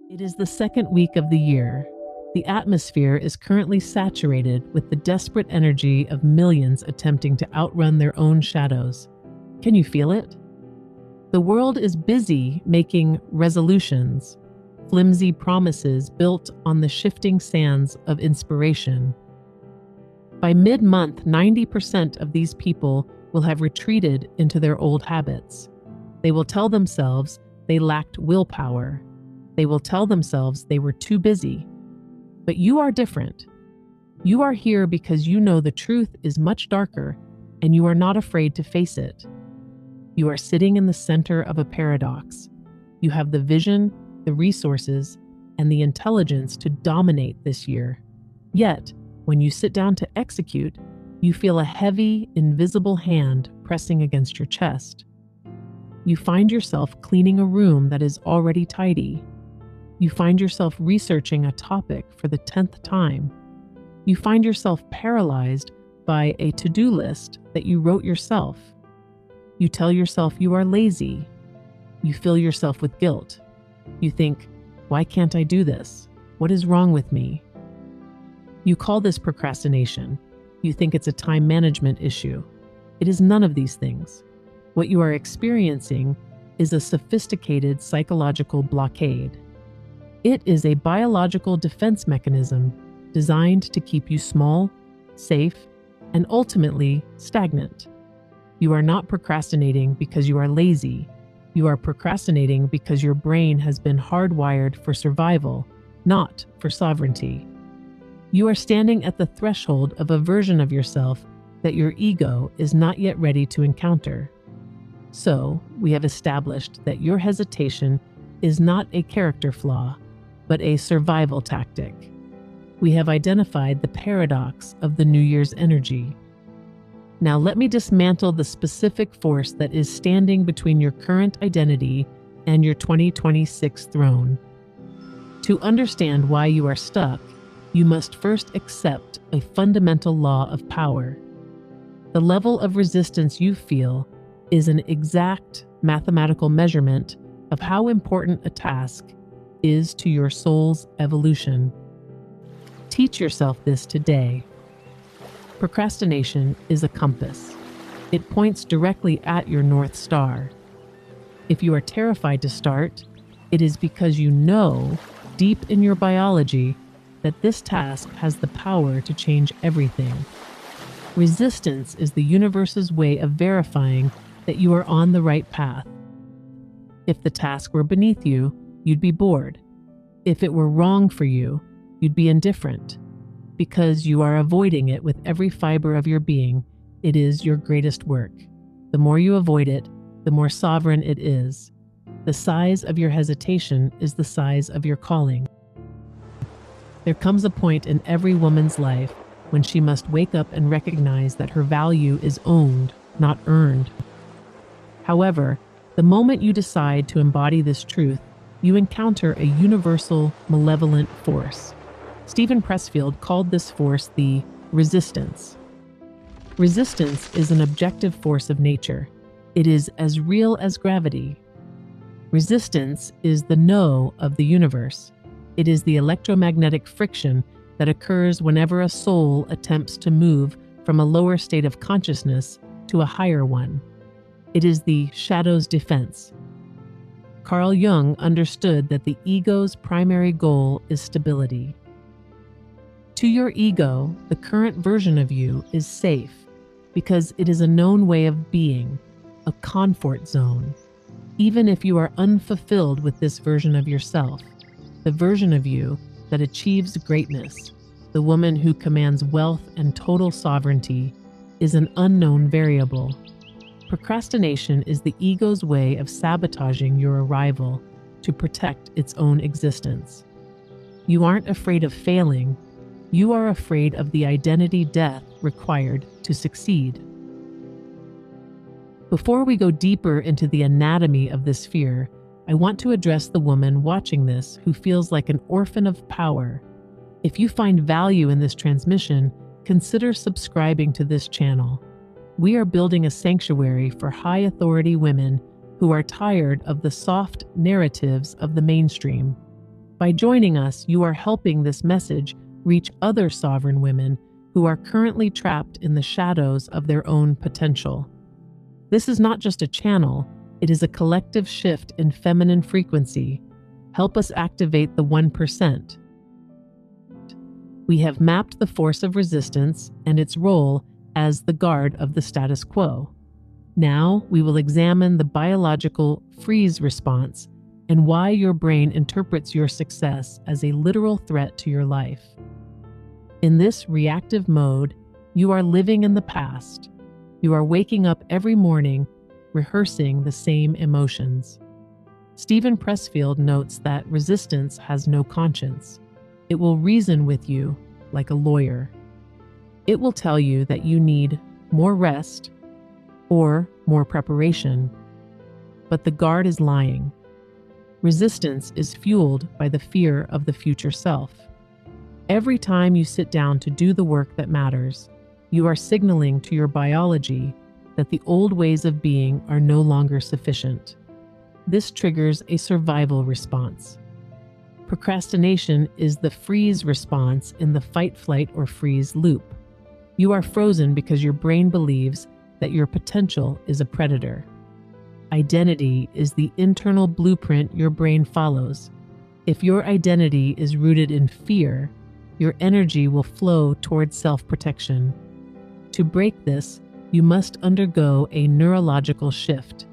It is the second week of the year. The atmosphere is currently saturated with the desperate energy of millions attempting to outrun their own shadows. Can you feel it? The world is busy making resolutions, flimsy promises built on the shifting sands of inspiration. By mid-month, 90% of these people will have retreated into their old habits. They will tell themselves they lacked willpower. They will tell themselves they were too busy. But you are different. You are here because you know the truth is much darker, and you are not afraid to face it. You are sitting in the center of a paradox. You have the vision, the resources, and the intelligence to dominate this year. Yet, when you sit down to execute, you feel a heavy, invisible hand pressing against your chest. You find yourself cleaning a room that is already tidy. You find yourself researching a topic for the 10th time. You find yourself paralyzed by a to-do list that you wrote yourself. You tell yourself you are lazy. You fill yourself with guilt. You think, why can't I do this? What is wrong with me? You call this procrastination. You think it's a time management issue. It is none of these things. What you are experiencing is a sophisticated psychological blockade. It is a biological defense mechanism designed to keep you small, safe, and ultimately stagnant. You are not procrastinating because you are lazy. You are procrastinating because your brain has been hardwired for survival, not for sovereignty. You are standing at the threshold of a version of yourself that your ego is not yet ready to encounter. So, we have established that your hesitation is not a character flaw, but a survival tactic. We have identified the paradox of the New Year's energy. Now let me dismantle the specific force that is standing between your current identity and your 2026 throne. To understand why you are stuck, you must first accept a fundamental law of power. The level of resistance you feel is an exact mathematical measurement of how important a task is to your soul's evolution. Teach yourself this today. Procrastination is a compass. It points directly at your North Star. If you are terrified to start, it is because you know, deep in your biology, that this task has the power to change everything. Resistance is the universe's way of verifying that you are on the right path. If the task were beneath you, you'd be bored. If it were wrong for you, you'd be indifferent. Because you are avoiding it with every fiber of your being, it is your greatest work. The more you avoid it, the more sovereign it is. The size of your hesitation is the size of your calling. There comes a point in every woman's life when she must wake up and recognize that her value is owned, not earned. However, the moment you decide to embody this truth, you encounter a universal, malevolent force. Steven Pressfield called this force the resistance. Resistance is an objective force of nature. It is as real as gravity. Resistance is the no of the universe. It is the electromagnetic friction that occurs whenever a soul attempts to move from a lower state of consciousness to a higher one. It is the shadow's defense. Carl Jung understood that the ego's primary goal is stability. To your ego, the current version of you is safe because it is a known way of being, a comfort zone. Even if you are unfulfilled with this version of yourself, the version of you that achieves greatness, the woman who commands wealth and total sovereignty, is an unknown variable. Procrastination is the ego's way of sabotaging your arrival to protect its own existence. You aren't afraid of failing. You are afraid of the identity death required to succeed. Before we go deeper into the anatomy of this fear, I want to address the woman watching this who feels like an orphan of power. If you find value in this transmission, consider subscribing to this channel. We are building a sanctuary for high authority women who are tired of the soft narratives of the mainstream. By joining us, you are helping this message reach other sovereign women who are currently trapped in the shadows of their own potential. This is not just a channel, it is a collective shift in feminine frequency. Help us activate the 1%. We have mapped the force of resistance and its role as the guard of the status quo. Now we will examine the biological freeze response and why your brain interprets your success as a literal threat to your life. In this reactive mode, you are living in the past. You are waking up every morning, rehearsing the same emotions. Steven Pressfield notes that resistance has no conscience. It will reason with you like a lawyer. It will tell you that you need more rest or more preparation. But the guard is lying. Resistance is fueled by the fear of the future self. Every time you sit down to do the work that matters, you are signaling to your biology that the old ways of being are no longer sufficient. This triggers a survival response. Procrastination is the freeze response in the fight, flight, or freeze loop. You are frozen because your brain believes that your potential is a predator. Identity is the internal blueprint your brain follows. If your identity is rooted in fear, your energy will flow towards self-protection. To break this, you must undergo a neurological shift.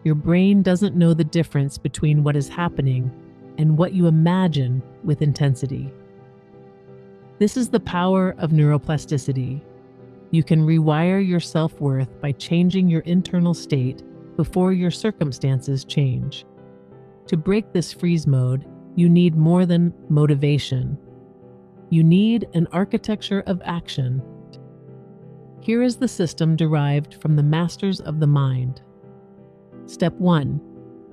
Your brain doesn't know the difference between what is happening and what you imagine with intensity. This is the power of neuroplasticity. You can rewire your self-worth by changing your internal state before your circumstances change. To break this freeze mode, you need more than motivation. You need an architecture of action. Here is the system derived from the masters of the mind. Step 1.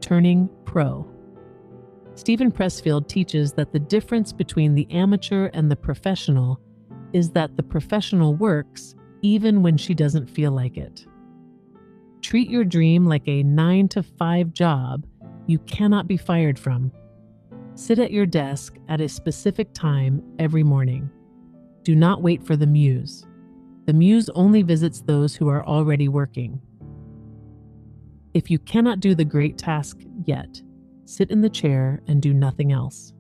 Turning pro. Steven Pressfield teaches that the difference between the amateur and the professional is that the professional works even when she doesn't feel like it. Treat your dream like a 9-to-5 job you cannot be fired from. Sit at your desk at a specific time every morning. Do not wait for the muse. The muse only visits those who are already working. If you cannot do the great task yet, sit in the chair and do nothing else.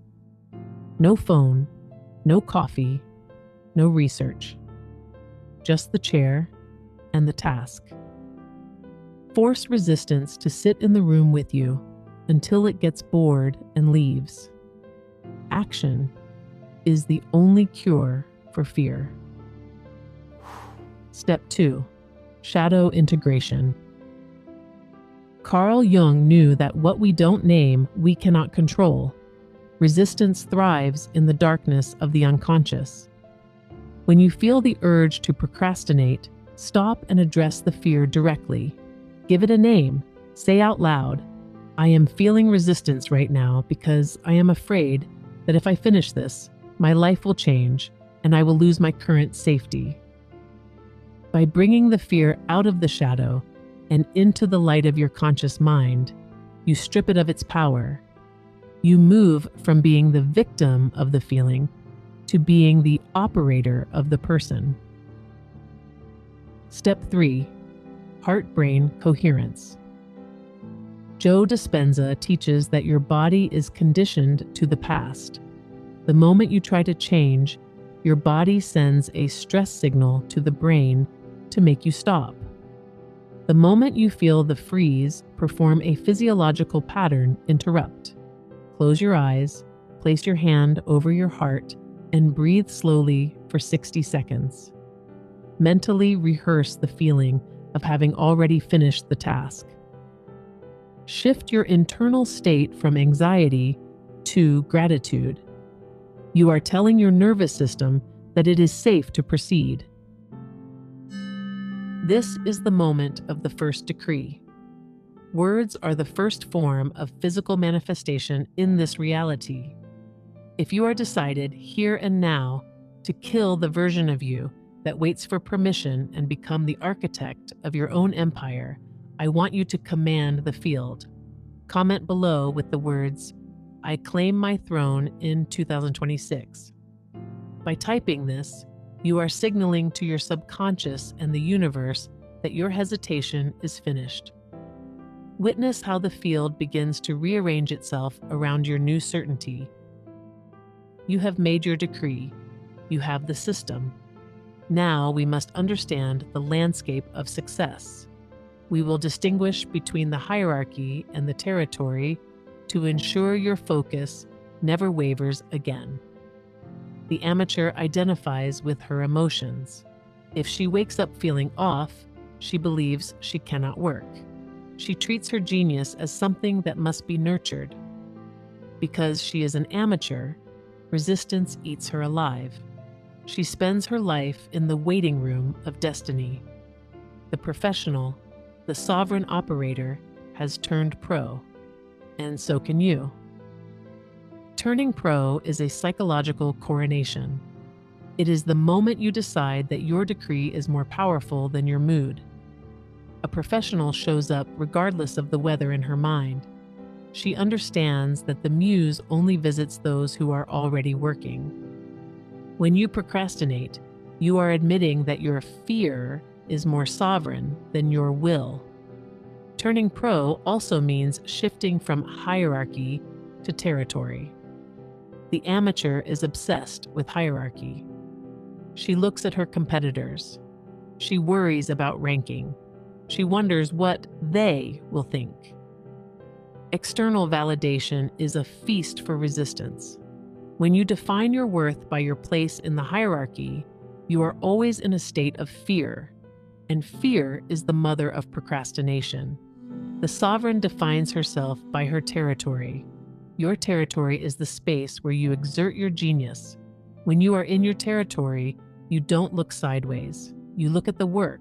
No phone, no coffee, no research. Just the chair and the task. Force resistance to sit in the room with you until it gets bored and leaves. Action is the only cure for fear. Step 2. Shadow integration. Carl Jung knew that what we don't name, we cannot control. Resistance thrives in the darkness of the unconscious. When you feel the urge to procrastinate, stop and address the fear directly. Give it a name. Say out loud, I am feeling resistance right now because I am afraid that if I finish this, my life will change and I will lose my current safety. By bringing the fear out of the shadow and into the light of your conscious mind, you strip it of its power. You move from being the victim of the feeling to being the operator of the person. Step 3. Heart-brain coherence. Joe Dispenza teaches that your body is conditioned to the past. The moment you try to change, your body sends a stress signal to the brain to make you stop. The moment you feel the freeze, perform a physiological pattern interrupt. Close your eyes, place your hand over your heart, and breathe slowly for 60 seconds. Mentally rehearse the feeling of having already finished the task. Shift your internal state from anxiety to gratitude. You are telling your nervous system that it is safe to proceed. This is the moment of the first decree. Words are the first form of physical manifestation in this reality. If you are decided here and now to kill the version of you that waits for permission and become the architect of your own empire, I want you to command the field. Comment below with the words, I claim my throne in 2026. By typing this, you are signaling to your subconscious and the universe that your hesitation is finished. Witness how the field begins to rearrange itself around your new certainty. You have made your decree. You have the system. Now we must understand the landscape of success. We will distinguish between the hierarchy and the territory to ensure your focus never wavers again. The amateur identifies with her emotions. If she wakes up feeling off, she believes she cannot work. She treats her genius as something that must be nurtured. Because she is an amateur, resistance eats her alive. She spends her life in the waiting room of destiny. The professional, the sovereign operator, has turned pro, and so can you. Turning pro is a psychological coronation. It is the moment you decide that your decree is more powerful than your mood. A professional shows up regardless of the weather in her mind. She understands that the muse only visits those who are already working. When you procrastinate, you are admitting that your fear is more sovereign than your will. Turning pro also means shifting from hierarchy to territory. The amateur is obsessed with hierarchy. She looks at her competitors. She worries about ranking. She wonders what they will think. External validation is a feast for resistance. When you define your worth by your place in the hierarchy, you are always in a state of fear, and fear is the mother of procrastination. The sovereign defines herself by her territory. Your territory is the space where you exert your genius. When you are in your territory, you don't look sideways. You look at the work.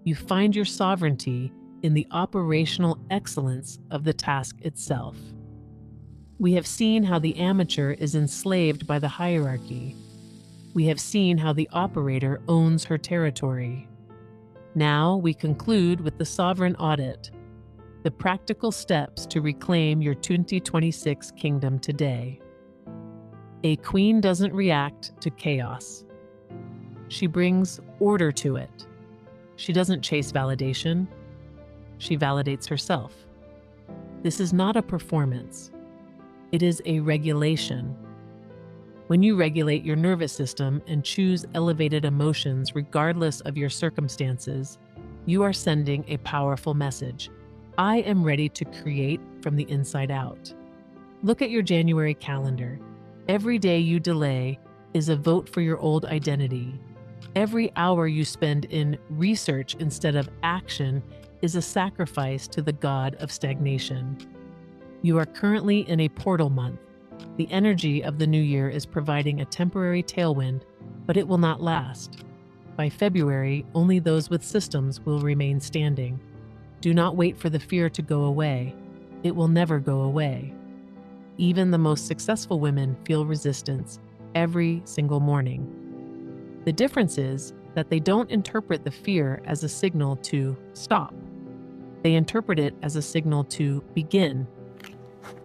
You find your sovereignty in the operational excellence of the task itself. We have seen how the amateur is enslaved by the hierarchy. We have seen how the operator owns her territory. Now we conclude with the sovereign audit, the practical steps to reclaim your 2026 kingdom today. A queen doesn't react to chaos. She brings order to it. She doesn't chase validation. She validates herself. This is not a performance. It is a regulation. When you regulate your nervous system and choose elevated emotions regardless of your circumstances, you are sending a powerful message. I am ready to create from the inside out. Look at your January calendar. Every day you delay is a vote for your old identity. Every hour you spend in research instead of action is a sacrifice to the god of stagnation. You are currently in a portal month. The energy of the new year is providing a temporary tailwind, but it will not last. By February, only those with systems will remain standing. Do not wait for the fear to go away. It will never go away. Even the most successful women feel resistance every single morning. The difference is that they don't interpret the fear as a signal to stop. They interpret it as a signal to begin.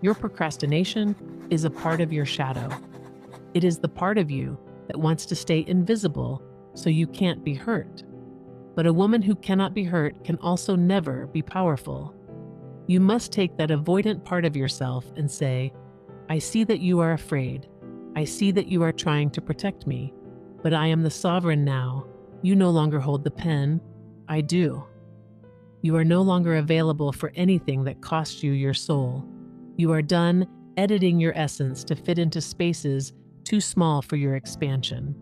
Your procrastination is a part of your shadow. It is the part of you that wants to stay invisible so you can't be hurt. But a woman who cannot be hurt can also never be powerful. You must take that avoidant part of yourself and say, I see that you are afraid. I see that you are trying to protect me. But I am the sovereign now. You no longer hold the pen. I do. You are no longer available for anything that costs you your soul. You are done editing your essence to fit into spaces too small for your expansion.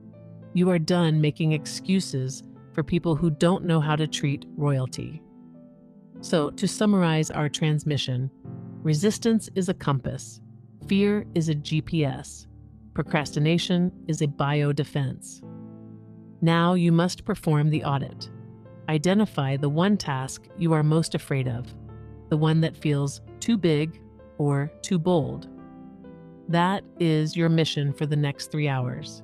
You are done making excuses for people who don't know how to treat royalty. So, to summarize our transmission, resistance is a compass. Fear is a GPS. Procrastination is a biodefense. Now you must perform the audit. Identify the one task you are most afraid of, the one that feels too big or too bold. That is your mission for the next 3 hours.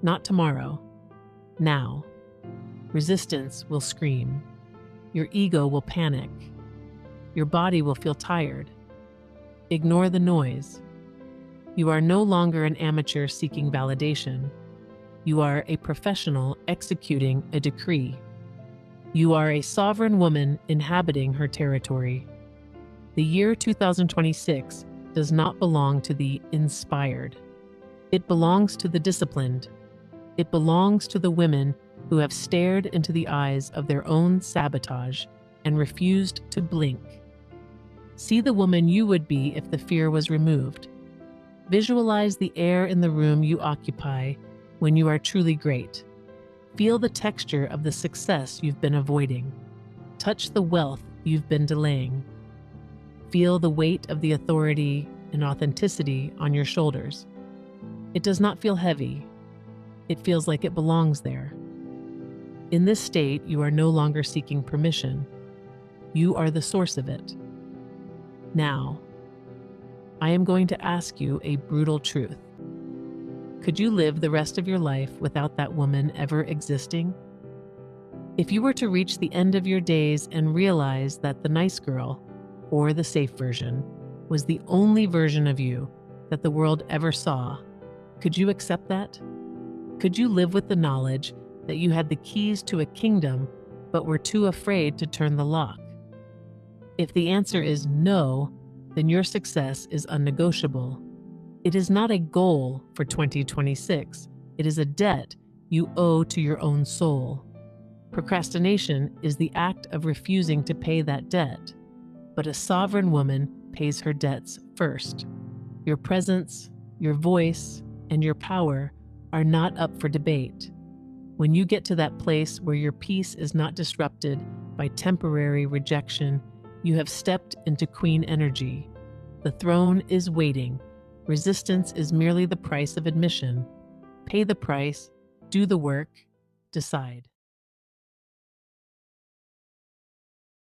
Not tomorrow. Now. Resistance will scream. Your ego will panic. Your body will feel tired. Ignore the noise. You are no longer an amateur seeking validation. You are a professional executing a decree. You are a sovereign woman inhabiting her territory. The year 2026 does not belong to the inspired. It belongs to the disciplined. It belongs to the women who have stared into the eyes of their own sabotage and refused to blink. See the woman you would be if the fear was removed. Visualize the air in the room you occupy when you are truly great. Feel the texture of the success you've been avoiding. Touch the wealth you've been delaying. Feel the weight of the authority and authenticity on your shoulders. It does not feel heavy. It feels like it belongs there. In this state, you are no longer seeking permission. You are the source of it. Now, I am going to ask you a brutal truth. Could you live the rest of your life without that woman ever existing? If you were to reach the end of your days and realize that the nice girl, or the safe version, was the only version of you that the world ever saw, could you accept that? Could you live with the knowledge that you had the keys to a kingdom but were too afraid to turn the lock? If the answer is no, then your success is unnegotiable. It is not a goal for 2026. It is a debt you owe to your own soul. Procrastination is the act of refusing to pay that debt, but a sovereign woman pays her debts first. Your presence, your voice, and your power are not up for debate. When you get to that place where your peace is not disrupted by temporary rejection, you have stepped into queen energy. The throne is waiting. Resistance is merely the price of admission. Pay the price, do the work, decide.